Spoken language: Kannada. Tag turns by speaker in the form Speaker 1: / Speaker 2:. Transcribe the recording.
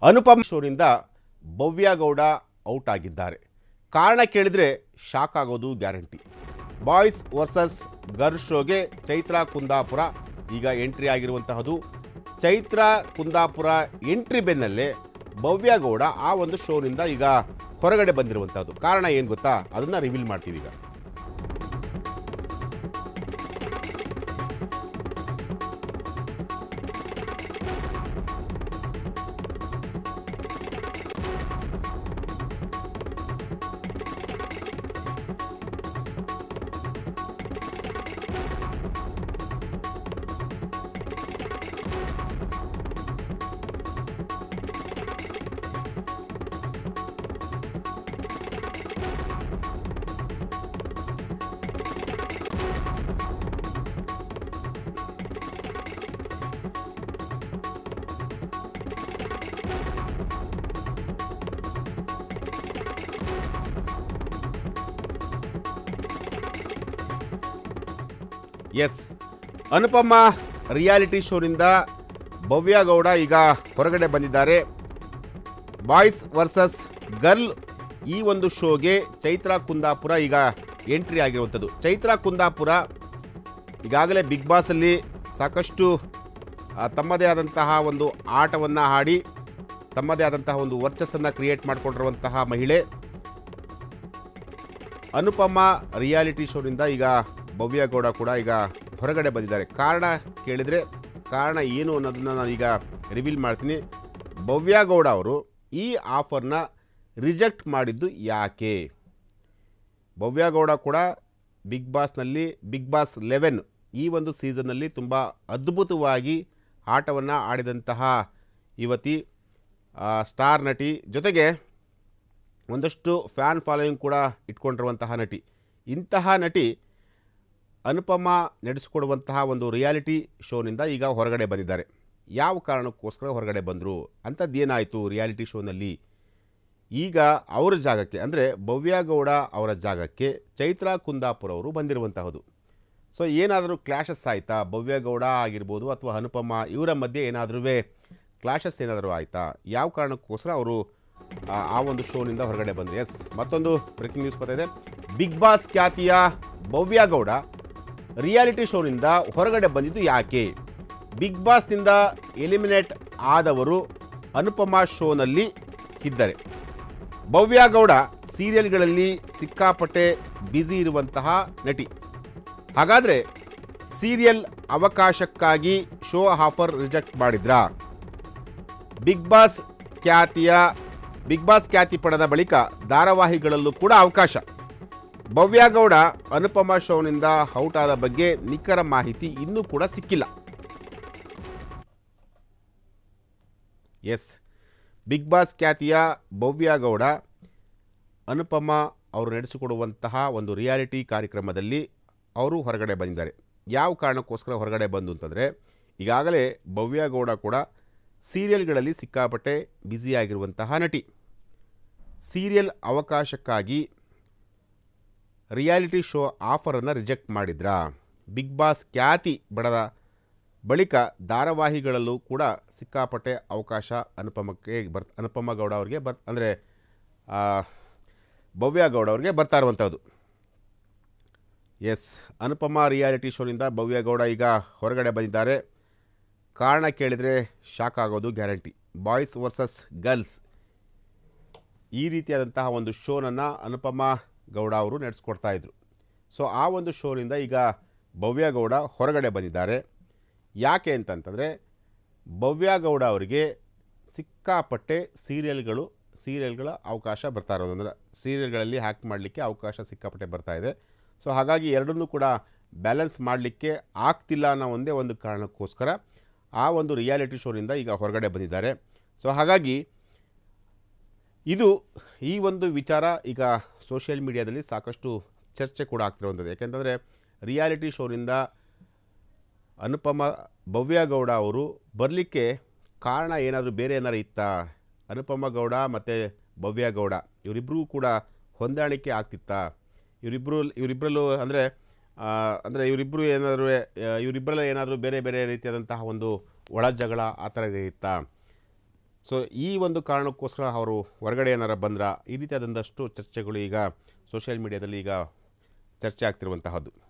Speaker 1: ಅನುಪಮ್ ಶೋನಿಂದ ಭವ್ಯ ಗೌಡ ಔಟ್ ಆಗಿದ್ದಾರೆ. ಕಾರಣ ಕೇಳಿದರೆ ಶಾಕ್ ಆಗೋದು ಗ್ಯಾರಂಟಿ. ಬಾಯ್ಸ್ ವರ್ಸಸ್ ಗರ್ಲ್ಸ್ ಶೋಗೆ ಚೈತ್ರಾ ಕುಂದಾಪುರ ಈಗ ಎಂಟ್ರಿ ಆಗಿರುವಂತಹದ್ದು. ಚೈತ್ರಾ ಕುಂದಾಪುರ ಎಂಟ್ರಿ ಬೆನ್ನಲ್ಲೇ ಭವ್ಯ ಗೌಡ ಆ ಒಂದು ಶೋನಿಂದ ಈಗ ಹೊರಗಡೆ ಬಂದಿರುವಂತಹದ್ದು. ಕಾರಣ ಏನು ಗೊತ್ತಾ, ಅದನ್ನು ರಿವೀಲ್ ಮಾಡ್ತೀವಿ ಈಗ. ಎಸ್, ಅನುಪಮ ರಿಯಾಲಿಟಿ ಶೋನಿಂದ ಭವ್ಯ ಗೌಡ ಈಗ ಹೊರಗಡೆ ಬಂದಿದ್ದಾರೆ. ಬಾಯ್ಸ್ ವರ್ಸಸ್ ಗರ್ಲ್ ಈ ಒಂದು ಶೋಗೆ ಚೈತ್ರಾ ಕುಂದಾಪುರ ಈಗ ಎಂಟ್ರಿ ಆಗಿರುವಂಥದ್ದು. ಚೈತ್ರಾ ಕುಂದಾಪುರ ಈಗಾಗಲೇ ಬಿಗ್ ಬಾಸಲ್ಲಿ ಸಾಕಷ್ಟು ತಮ್ಮದೇ ಆದಂತಹ ಒಂದು ಆಟವನ್ನು ಆಡಿ ತಮ್ಮದೇ ಆದಂತಹ ಒಂದು ವರ್ಚಸ್ಸನ್ನು ಕ್ರಿಯೇಟ್ ಮಾಡಿಕೊಂಡಿರುವಂತಹ ಮಹಿಳೆ. ಅನುಪಮ ರಿಯಾಲಿಟಿ ಶೋನಿಂದ ಈಗ ಭವ್ಯ ಗೌಡ ಕೂಡ ಈಗ ಹೊರಗಡೆ ಬಂದಿದ್ದಾರೆ. ಕಾರಣ ಕೇಳಿದರೆ ಕಾರಣ ಏನು ಅನ್ನೋದನ್ನು ನಾನು ಈಗ ರಿವೀಲ್ ಮಾಡ್ತೀನಿ. ಭವ್ಯ ಗೌಡ ಅವರು ಈ ಆಫರ್ನ ರಿಜೆಕ್ಟ್ ಮಾಡಿದ್ದು ಯಾಕೆ? ಭವ್ಯ ಗೌಡ ಕೂಡ ಬಿಗ್ ಬಾಸ್ನಲ್ಲಿ ಬಿಗ್ ಬಾಸ್ 11 ಈ ಒಂದು ಸೀಸನ್ನಲ್ಲಿ ತುಂಬ ಅದ್ಭುತವಾಗಿ ಆಟವನ್ನು ಆಡಿದಂತಹ ಯುವತಿ, ಸ್ಟಾರ್ ನಟಿ, ಜೊತೆಗೆ ಒಂದಷ್ಟು ಫ್ಯಾನ್ ಫಾಲೋಯಿಂಗ್ ಕೂಡ ಇಟ್ಕೊಂಡಿರುವಂತಹ ನಟಿ. ಇಂತಹ ನಟಿ ಅನುಪಮ ನಡೆಸಿಕೊಡುವಂತಹ ಒಂದು ರಿಯಾಲಿಟಿ ಶೋನಿಂದ ಈಗ ಹೊರಗಡೆ ಬಂದಿದ್ದಾರೆ. ಯಾವ ಕಾರಣಕ್ಕೋಸ್ಕರ ಹೊರಗಡೆ ಬಂದರು, ಅಂಥದ್ದೇನಾಯಿತು ರಿಯಾಲಿಟಿ ಶೋನಲ್ಲಿ? ಈಗ ಅವರ ಜಾಗಕ್ಕೆ ಅಂದರೆ ಭವ್ಯ ಗೌಡ ಅವರ ಜಾಗಕ್ಕೆ ಚೈತ್ರಾ ಕುಂದಾಪುರ ಅವರು ಬಂದಿರುವಂತಹದ್ದು. ಸೊ ಏನಾದರೂ ಕ್ಲಾಶಸ್ ಆಯಿತಾ? ಭವ್ಯ ಗೌಡ ಆಗಿರ್ಬೋದು ಅಥವಾ ಅನುಪಮ ಇವರ ಮಧ್ಯೆ ಏನಾದರೂ ಕ್ಲಾಶಸ್ ಏನಾದರೂ ಆಯಿತಾ? ಯಾವ ಕಾರಣಕ್ಕೋಸ್ಕರ ಅವರು ಆ ಒಂದು ಶೋನಿಂದ ಹೊರಗಡೆ ಬಂದರು? ಎಸ್, ಮತ್ತೊಂದು ಬ್ರೇಕಿಂಗ್ ನ್ಯೂಸ್ ಬರ್ತಾಯಿದೆ. ಬಿಗ್ ಬಾಸ್ ಖ್ಯಾತಿಯ ಭವ್ಯ ಗೌಡ ರಿಯಾಲಿಟಿ ಶೋನಿಂದ ಹೊರಗಡೆ ಬಂದಿದ್ದು ಯಾಕೆ? ಬಿಗ್ ಬಾಸ್ನಿಂದ ಎಲಿಮಿನೇಟ್ ಆದವರು ಅನುಪಮ ಶೋನಲ್ಲಿ ಇದ್ದರೆ, ಭವ್ಯ ಗೌಡ ಸೀರಿಯಲ್ಗಳಲ್ಲಿ ಸಿಕ್ಕಾಪಟ್ಟೆ ಬ್ಯುಸಿ ಇರುವಂತಹ ನಟಿ. ಹಾಗಾದರೆ ಸೀರಿಯಲ್ ಅವಕಾಶಕ್ಕಾಗಿ ಶೋ ಆಫರ್ ರಿಜೆಕ್ಟ್ ಮಾಡಿದ್ರಾ? ಬಿಗ್ ಬಾಸ್ ಖ್ಯಾತಿ ಪಡೆದ ಬಳಿಕ ಧಾರಾವಾಹಿಗಳಲ್ಲೂ ಕೂಡ ಅವಕಾಶ. ಭವ್ಯ ಗೌಡ ಅನುಪಮ ಶೋನಿಂದ ಔಟ್ ಆದ ಬಗ್ಗೆ ನಿಖರ ಮಾಹಿತಿ ಇನ್ನೂ ಕೂಡ ಸಿಕ್ಕಿಲ್ಲ. ಎಸ್, ಬಿಗ್ ಬಾಸ್ ಖ್ಯಾತಿಯ ಭವ್ಯ ಗೌಡ ಅನುಪಮ ಅವರು ನಡೆಸಿಕೊಡುವಂತಹ ಒಂದು ರಿಯಾಲಿಟಿ ಕಾರ್ಯಕ್ರಮದಲ್ಲಿ ಅವರು ಹೊರಗಡೆ ಬಂದಿದ್ದಾರೆ. ಯಾವ ಕಾರಣಕ್ಕೋಸ್ಕರ ಹೊರಗಡೆ ಬಂದು ಅಂತಂದರೆ, ಈಗಾಗಲೇ ಭವ್ಯ ಗೌಡ ಕೂಡ ಸೀರಿಯಲ್ಗಳಲ್ಲಿ ಸಿಕ್ಕಾಪಟ್ಟೆ ಬ್ಯುಸಿಯಾಗಿರುವಂತಹ ನಟಿ. ಸೀರಿಯಲ್ ಅವಕಾಶಕ್ಕಾಗಿ ರಿಯಾಲಿಟಿ ಶೋ ಆಫರನ್ನು ರಿಜೆಕ್ಟ್ ಮಾಡಿದ್ರಾ? ಬಿಗ್ ಬಾಸ್ ಖ್ಯಾತಿ ಪಡೆದ ಬಳಿಕ ಧಾರಾವಾಹಿಗಳಲ್ಲೂ ಕೂಡ ಸಿಕ್ಕಾಪಟ್ಟೆ ಅವಕಾಶ ಅನುಪಮ ಗೌಡ ಅವ್ರಿಗೆ ಅಂದರೆ ಭವ್ಯ ಗೌಡ ಅವ್ರಿಗೆ ಬರ್ತಾ ಇರುವಂಥದ್ದು. ಎಸ್, ಅನುಪಮ ರಿಯಾಲಿಟಿ ಶೋನಿಂದ ಭವ್ಯ ಗೌಡ ಈಗ ಹೊರಗಡೆ ಬಂದಿದ್ದಾರೆ. ಕಾರಣ ಕೇಳಿದರೆ ಶಾಕ್ ಆಗೋದು ಗ್ಯಾರಂಟಿ. ಬಾಯ್ಸ್ ವರ್ಸಸ್ ಗರ್ಲ್ಸ್ ಈ ರೀತಿಯಾದಂತಹ ಒಂದು ಶೋನನ್ನು ಅನುಪಮ ಗೌಡ ಅವರು ನಡೆಸ್ಕೊಡ್ತಾ ಇದ್ರು. ಸೊ ಆ ಒಂದು ಶೋನಿಂದ ಈಗ ಭವ್ಯ ಗೌಡ ಹೊರಗಡೆ ಬಂದಿದ್ದಾರೆ. ಯಾಕೆ ಅಂತಂತಂದರೆ, ಭವ್ಯ ಗೌಡ ಅವರಿಗೆ ಸಿಕ್ಕಾಪಟ್ಟೆ ಸೀರಿಯಲ್ಗಳ ಅವಕಾಶ ಬರ್ತಾ ಇರೋದು. ಅಂದರೆ ಸೀರಿಯಲ್ಗಳಲ್ಲಿ ಹ್ಯಾಕ್ ಮಾಡಲಿಕ್ಕೆ ಅವಕಾಶ ಸಿಕ್ಕಾಪಟ್ಟೆ ಬರ್ತಾ ಇದೆ. ಸೊ ಹಾಗಾಗಿ ಎರಡನ್ನೂ ಕೂಡ ಬ್ಯಾಲೆನ್ಸ್ ಮಾಡಲಿಕ್ಕೆ ಆಗ್ತಿಲ್ಲ ಅನ್ನೋ ಒಂದೇ ಒಂದು ಕಾರಣಕ್ಕೋಸ್ಕರ ಆ ಒಂದು ರಿಯಾಲಿಟಿ ಶೋನಿಂದ ಈಗ ಹೊರಗಡೆ ಬಂದಿದ್ದಾರೆ. ಸೊ ಹಾಗಾಗಿ ಈ ಒಂದು ವಿಚಾರ ಈಗ ಸೋಷಿಯಲ್ ಮೀಡಿಯಾದಲ್ಲಿ ಸಾಕಷ್ಟು ಚರ್ಚೆ ಕೂಡ ಆಗ್ತಿರುವಂಥದ್ದು. ಯಾಕೆಂತಂದರೆ ರಿಯಾಲಿಟಿ ಶೋನಿಂದ ಭವ್ಯ ಗೌಡ ಅವರು ಬರಲಿಕ್ಕೆ ಕಾರಣ ಏನಾದರೂ ಬೇರೆ ಏನಾರು ಇತ್ತಾ? ಅನುಪಮ ಗೌಡ ಮತ್ತು ಭವ್ಯ ಗೌಡ ಇವರಿಬ್ಬರೂ ಕೂಡ ಹೊಂದಾಣಿಕೆ ಆಗ್ತಿತ್ತಾ? ಇವರಿಬ್ಬರಲ್ಲೂ ಅಂದರೆ ಇವರಿಬ್ಬರಲ್ಲಿ ಏನಾದರೂ ಬೇರೆ ಬೇರೆ ರೀತಿಯಾದಂತಹ ಒಂದು ಒಳ ಜಗಳ ಆ ಥರ ಇತ್ತಾ? ಸೊ ಈ ಒಂದು ಕಾರಣಕ್ಕೋಸ್ಕರ ಅವರು ಹೊರಗಡೆ ಏನಾರ ಬಂದ್ರ ಈ ರೀತಿಯಾದಂಥಷ್ಟು ಚರ್ಚೆಗಳು ಈಗ ಸೋಷಿಯಲ್ ಮೀಡಿಯಾದಲ್ಲಿ ಈಗ ಚರ್ಚೆ ಆಗ್ತಿರುವಂತಹದ್ದು.